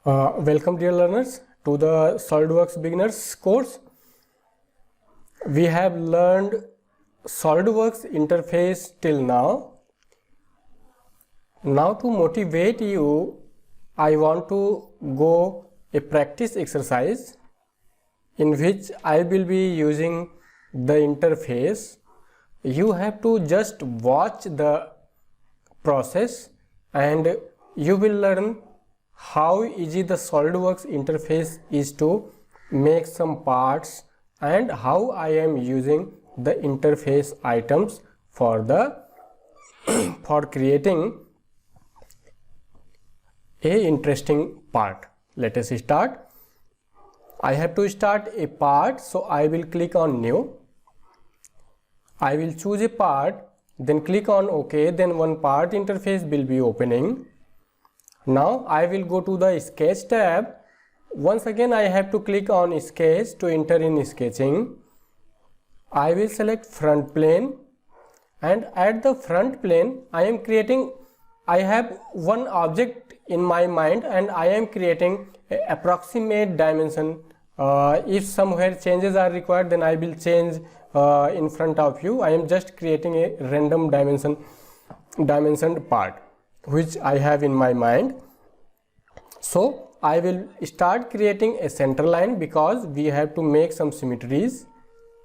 Welcome dear learners to the SolidWorks beginners course. We have learned SolidWorks interface till now. Now to motivate you, I want to go a practice exercise in which I will be using the interface. You have to just watch the process and you will learn how easy the SolidWorks interface is to make some parts and how I am using the interface items for the for creating a interesting part. Let us start. I have to start a part, so I will click on new. I will choose a part, then click on OK, then one part interface will be opening. Now I will go to the sketch tab. Once again I have to click on sketch to enter in sketching. I will select front plane, and at the front plane I have one object in my mind and I am creating an approximate dimension. If somewhere changes are required, then I will change in front of you. I am just creating a random dimensioned part which I have in my mind. So I will start creating a center line because we have to make some symmetries.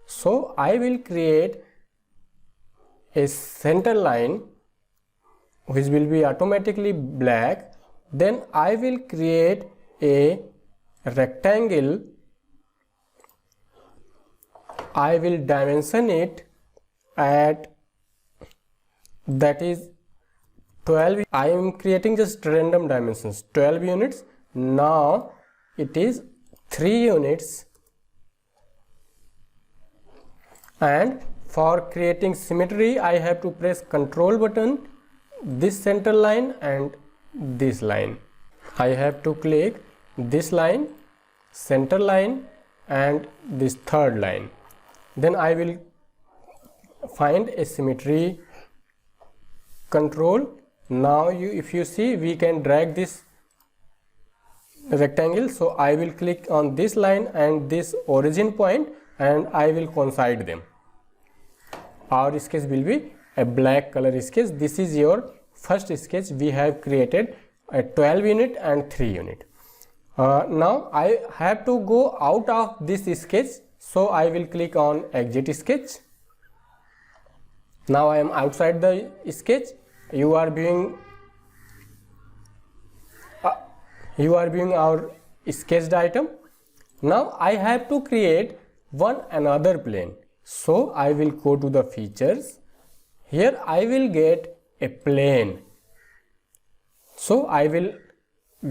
So I will create a center line which will be automatically black. Then I will create a rectangle. I will dimension it at, that is 12. I am creating just random dimensions, 12 units. Now it is 3 units, and for creating symmetry I have to press Ctrl button, this center line and this line. I have to click this line, center line and this third line. Then I will find a symmetry, Control. Now if you see, we can drag this rectangle. So I will click on this line and this origin point and I will coincide them. Our sketch will be a black color sketch. This is your first sketch. We have created a 12 unit and 3 unit. Now I have to go out of this sketch, so I will click on exit sketch. Now I am outside the sketch. You are viewing our sketched item. Now I have to create another plane. So I will go to the features. Here I will get a plane. So I will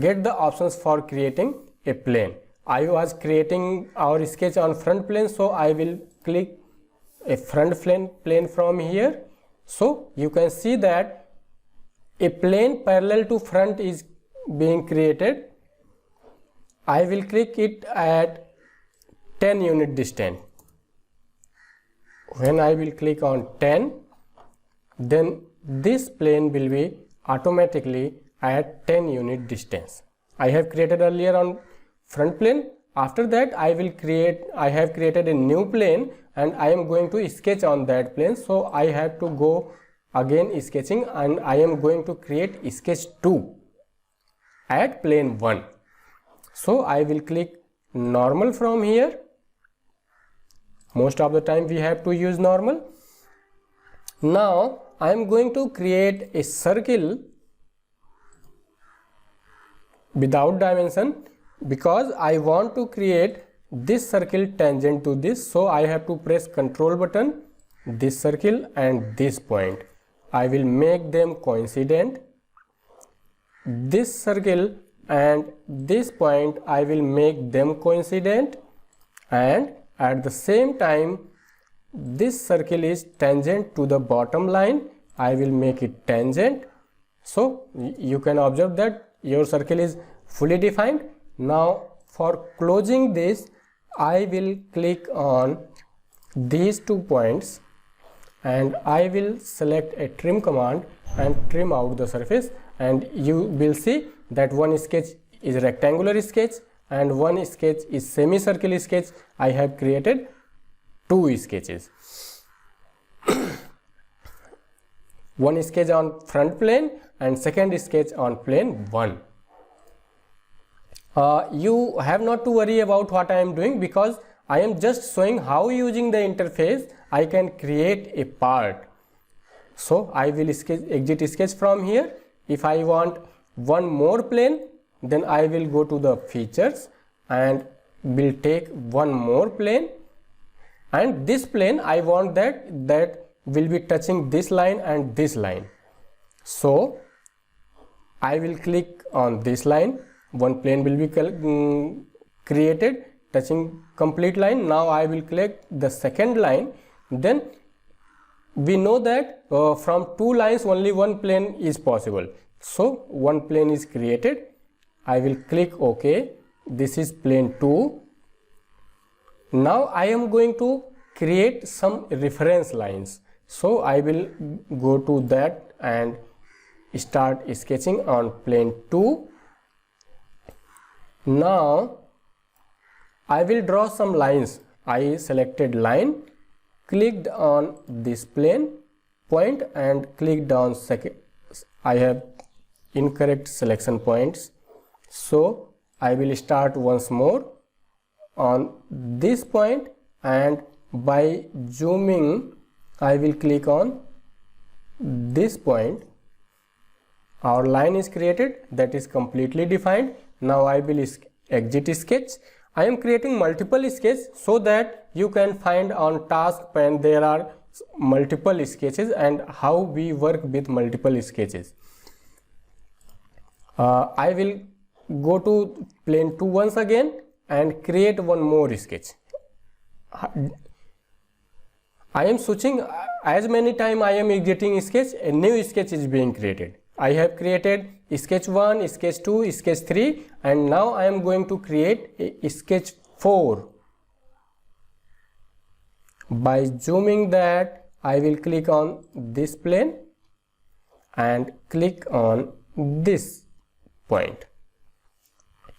get the options for creating a plane. I was creating our sketch on front plane, so I will click a front plane from here. So you can see that a plane parallel to front is being created. I will click it at 10 unit distance. When I will click on 10, then this plane will be automatically at 10 unit distance. I have created earlier on front plane. After that I have created a new plane and I am going to sketch on that plane. So I have to go again sketching and I am going to create sketch 2 at plane 1. So I will click normal from here. Most of the time we have to use normal. Now I am going to create a circle without dimension because I want to create this circle tangent to this. So I have to press Ctrl button, this circle and this point. I will make them coincident. This circle and this point I will make them coincident, and at the same time this circle is tangent to the bottom line. I will make it tangent. So you can observe that your circle is fully defined. Now for closing this I will click on these 2 points and I will select a trim command and trim out the surface, and you will see that one sketch is rectangular sketch and one sketch is semicircle sketch. I have created 2 sketches. One sketch on front plane and second sketch on plane 1. You have not to worry about what I am doing, because I am just showing how using the interface I can create a part. So I will exit sketch from here. If I want one more plane, then I will go to the features and will take one more plane, and this plane I want that will be touching this line and this line. So I will click on this line, one plane will be created touching complete line. Now I will click the second line. Then we know that from 2 lines only one plane is possible. So one plane is created. I will click OK. This is plane 2. Now I am going to create some reference lines. So I will go to that and start sketching on plane 2. Now I will draw some lines. I selected line, clicked on this plane point and clicked on second. I have incorrect selection points. So I will start once more on this point, and by zooming I will click on this point. Our line is created, that is completely defined. Now I will exit sketch. I am creating multiple sketches so that you can find on task pane there are multiple sketches and how we work with multiple sketches. I will go to plane 2 once again and create one more sketch. I am switching as many times I am exiting sketch, a new sketch is being created. I have created sketch 1, sketch 2, sketch 3, and now I am going to create a sketch 4. By zooming that, I will click on this plane and click on this point.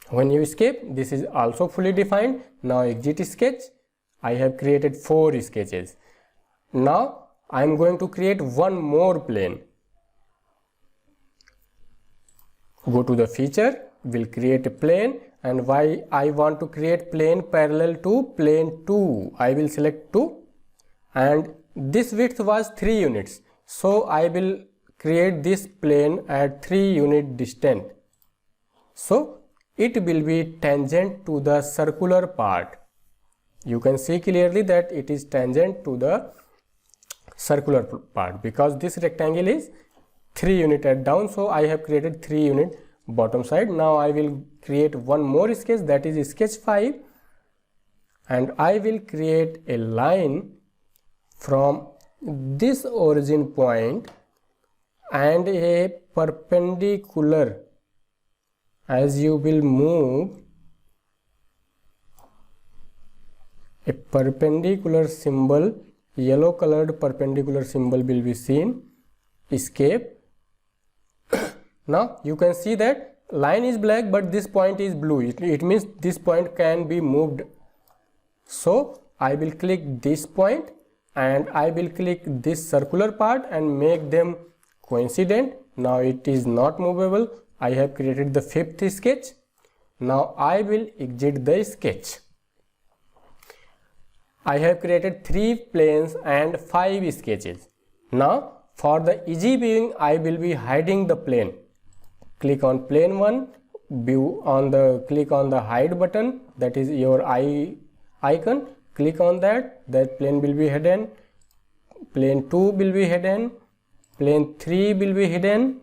When you escape, this is also fully defined. Now exit sketch. I have created 4 sketches. Now I am going to create one more plane. Go to the feature, will create a plane, and why I want to create plane parallel to plane 2. I will select 2 and this width was 3 units. So I will create this plane at 3 unit distance. So it will be tangent to the circular part. You can see clearly that it is tangent to the circular part because this rectangle is 3 unit at down. So I have created 3 unit bottom side. Now I will create one more sketch, that is sketch 5, and I will create a line from this origin point and a perpendicular. As you will move, a perpendicular symbol, yellow colored perpendicular symbol will be seen. Escape. Now you can see that line is black but this point is blue. It means this point can be moved. So I will click this point and I will click this circular part and make them coincident. Now it is not movable. I have created the 5th sketch. Now I will exit the sketch. I have created 3 planes and 5 sketches. Now for the easy viewing, I will be hiding the plane. Click on plane 1, view on the click on the hide button, that is your eye icon. Click on that plane will be hidden. Plane 2 will be hidden. Plane 3 will be hidden.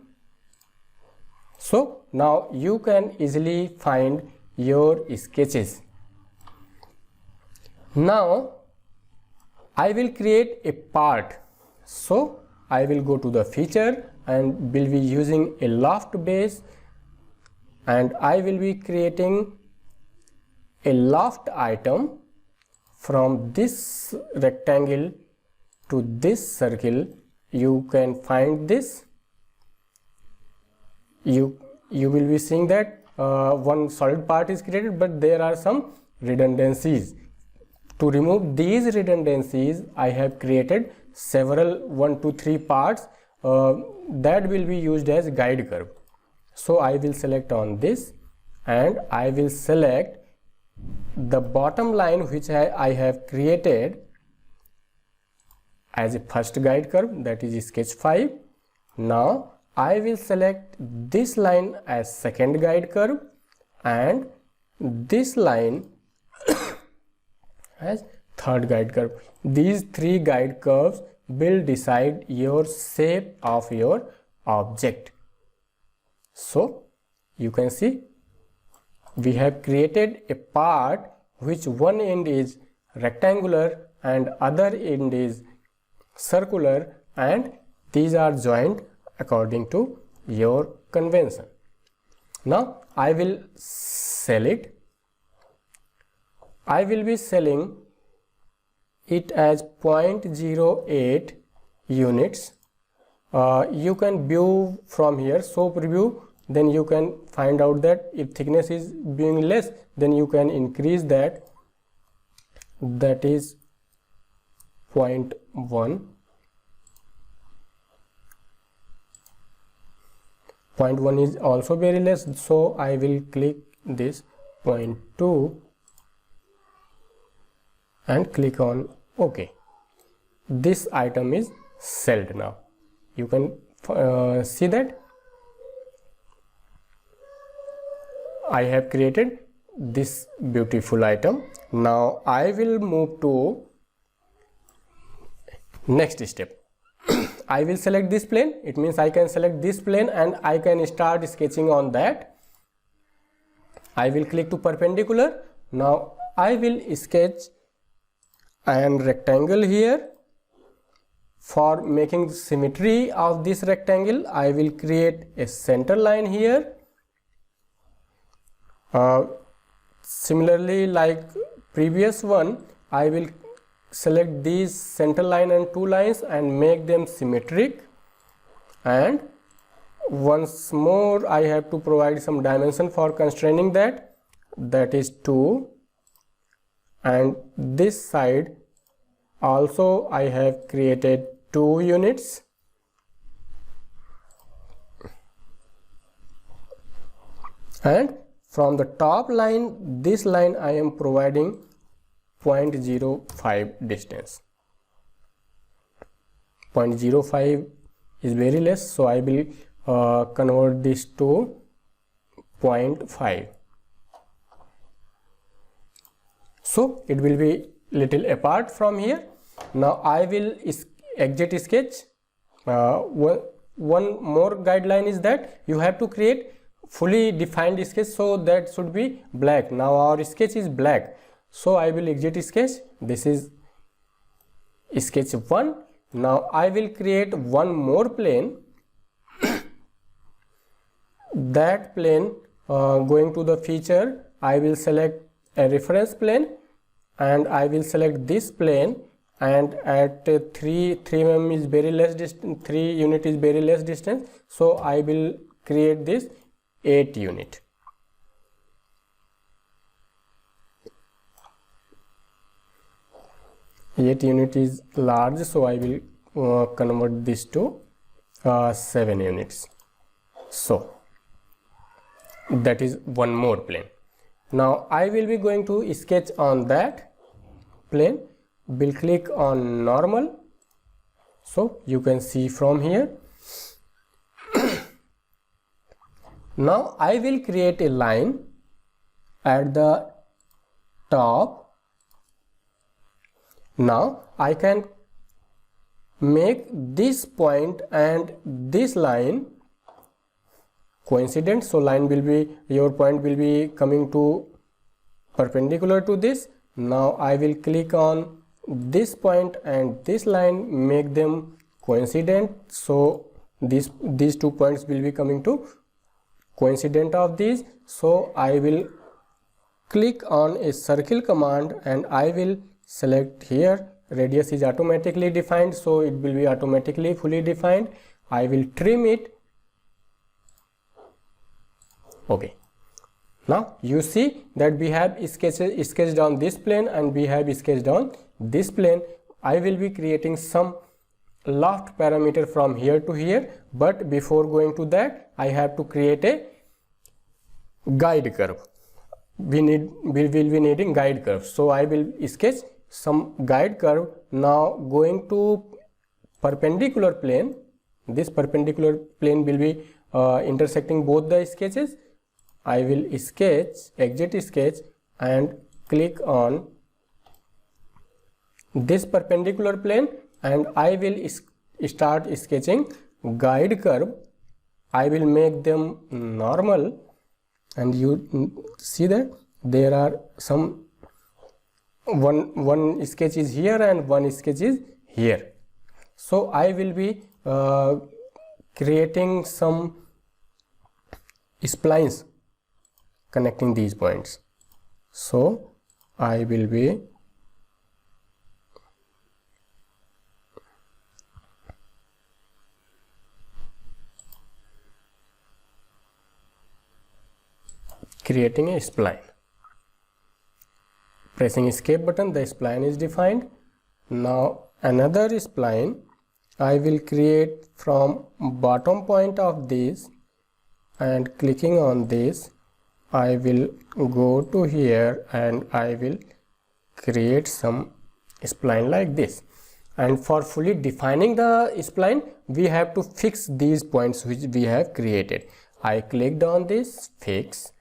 So now you can easily find your sketches. Now I will create a part. So I will go to the feature and will be using a loft base, and I will be creating a loft item from this rectangle to this circle. You can find this. You will be seeing that one solid part is created, but there are some redundancies. To remove these redundancies, I have created several 1 to 3 parts that will be used as guide curve. So I will select on this, and I will select the bottom line which I have created as a first guide curve, that is sketch 5. Now I will select this line as second guide curve and this line as third guide curve. These 3 guide curves will decide your shape of your object. So you can see we have created a part which one end is rectangular and other end is circular, and these are joined according to your convention. Now I will sell it. I will be selling it as 0.08 units. You can view from here, show preview, then you can find out that if thickness is being less, then you can increase that, that is 0.1. 0.1 is also very less, so I will click this 0.2 and click on OK. This item is sold now. You can see that I have created this beautiful item. Now I will move to next step. I will select this plane. It means I can select this plane and I can start sketching on that. I will click to perpendicular. Now I will sketch an rectangle here. For making symmetry of this rectangle, I will create a center line here. Similarly, like previous one, I will select these center line and 2 lines and make them symmetric, and once more I have to provide some dimension for constraining that, that is 2, and this side also I have created 2 units. And from the top line, this line I am providing 0.05 distance. 0.05 is very less, so I will convert this to 0.5. So it will be little apart from here. Now I will exit sketch. One more guideline is that you have to create fully defined sketch, so that should be black. Now our sketch is black, so I will exit sketch. This is sketch 1. Now I will create one more plane. That plane, going to the feature, I will select a reference plane and I will select this plane, and at 3 mm is very less distance, 3 unit is very less distance, so I will create this 8 unit. Eight unit is large, so I will convert this to 7 units. So that is one more plane. Now I will be going to sketch on that plane. Will click on normal, so you can see from here. Now I will create a line at the top. Now I can make this point and this line coincident, so line will be, your point will be coming to perpendicular to this. Now I will click on this point and this line, make them coincident, so these 2 points will be coming to coincident of these. So I will click on a circle command and I will select here, radius is automatically defined, so it will be automatically fully defined. I will trim it. Okay, Now you see that we have sketched on this plane and we have sketched on this plane. I will be creating some loft parameter from here to here, but before going to that I have to create a guide curve. We will be needing guide curve, so I will sketch some guide curve. Now going to perpendicular plane, this perpendicular plane will be intersecting both the sketches. I will sketch, exit sketch, and click on this perpendicular plane, and I will start sketching guide curve. I will make them normal, and you see that there are some one sketch is here and one sketch is here. So I will be creating some splines connecting these points. So I will be creating a spline. Pressing escape button, the spline is defined. Now another spline I will create from bottom point of this, and clicking on this I will go to here and I will create some spline like this. And for fully defining the spline, we have to fix these points which we have created. I clicked on this, fix,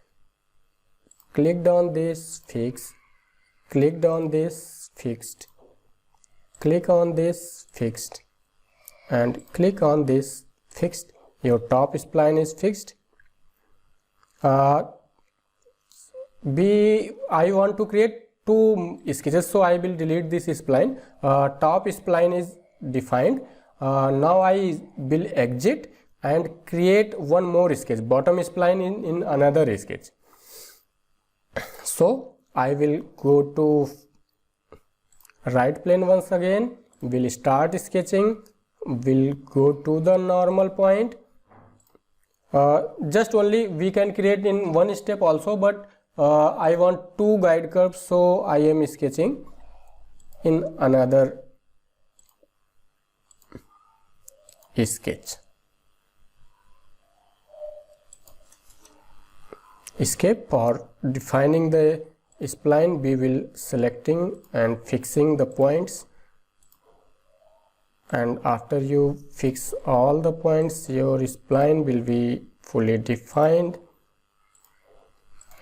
clicked on this, fix, clicked on this, fixed, click on this, fixed, and click on this, fixed. Your top spline is fixed. I want to create two sketches, so I will delete this spline. Top spline is defined. Now I will exit and create one more sketch, bottom spline in another sketch. So I will go to right plane once again, will start sketching, will go to the normal point. Just only we can create in one step also, but I want two guide curves, so I am sketching in another sketch. Escape. For defining the spline, we will selecting and fixing the points, and after you fix all the points, your spline will be fully defined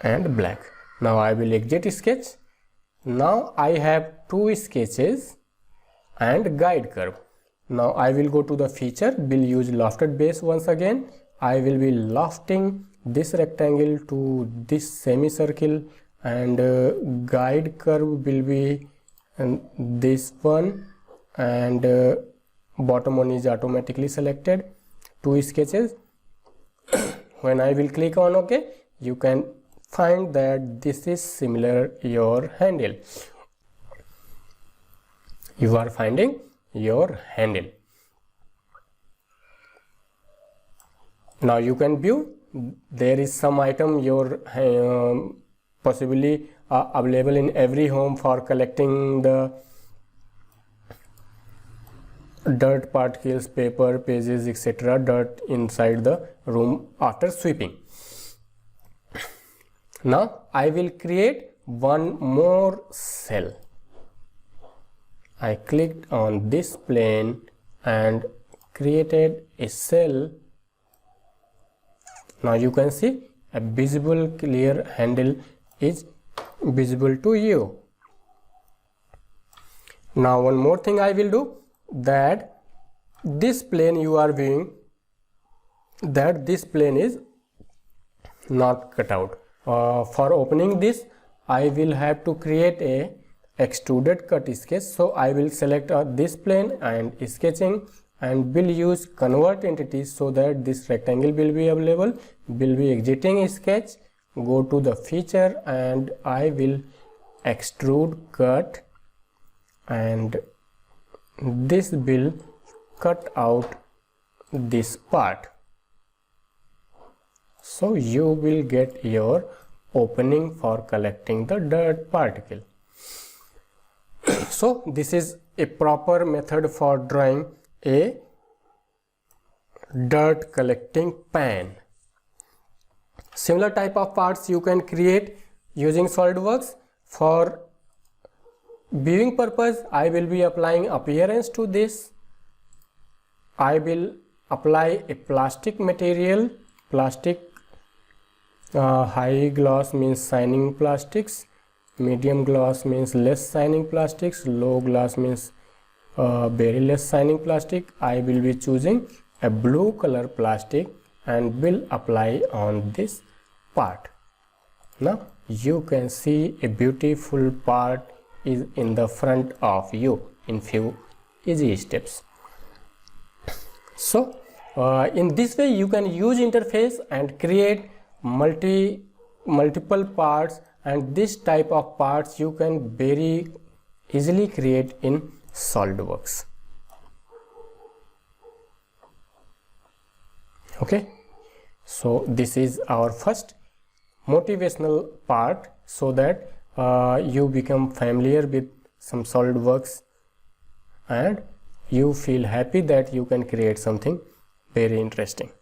and black. Now I will exit sketch. Now I have two sketches and guide curve. Now I will go to the feature, will use lofted base once again. I will be lofting this rectangle to this semicircle, and guide curve will be this one, and bottom one is automatically selected. Two sketches. When I will click on OK, you can find that this is similar your handle. You are finding your handle. Now you can view there is some item your possibly available in every home for collecting the dirt particles, paper, pages, etc. dirt inside the room after sweeping. Now I will create one more cell. I clicked on this plane and created a cell. Now you can see a visible clear handle is visible to you. Now one more thing I will do, that this plane you are viewing, that this plane is not cut out. For opening this, I will have to create a extruded cut sketch. So I will select this plane and sketching, and will use convert entities so that this rectangle will be available. Will be exiting sketch, go to the feature, and I will extrude cut, and this will cut out this part. So you will get your opening for collecting the dirt particle. So this is a proper method for drawing a dirt collecting pan. Similar type of parts you can create using SolidWorks. For viewing purpose, I will be applying appearance to this. I will apply a plastic material. Plastic, high gloss means shining plastics, medium gloss means less shining plastics, low gloss means very less shining plastic. I will be choosing a blue color plastic and will apply on this part. Now you can see a beautiful part is in the front of you in few easy steps. So in this way you can use interface and create multiple parts, and this type of parts you can very easily create in SolidWorks. Okay, so this is our first motivational part, so that you become familiar with some SolidWorks and you feel happy that you can create something very interesting.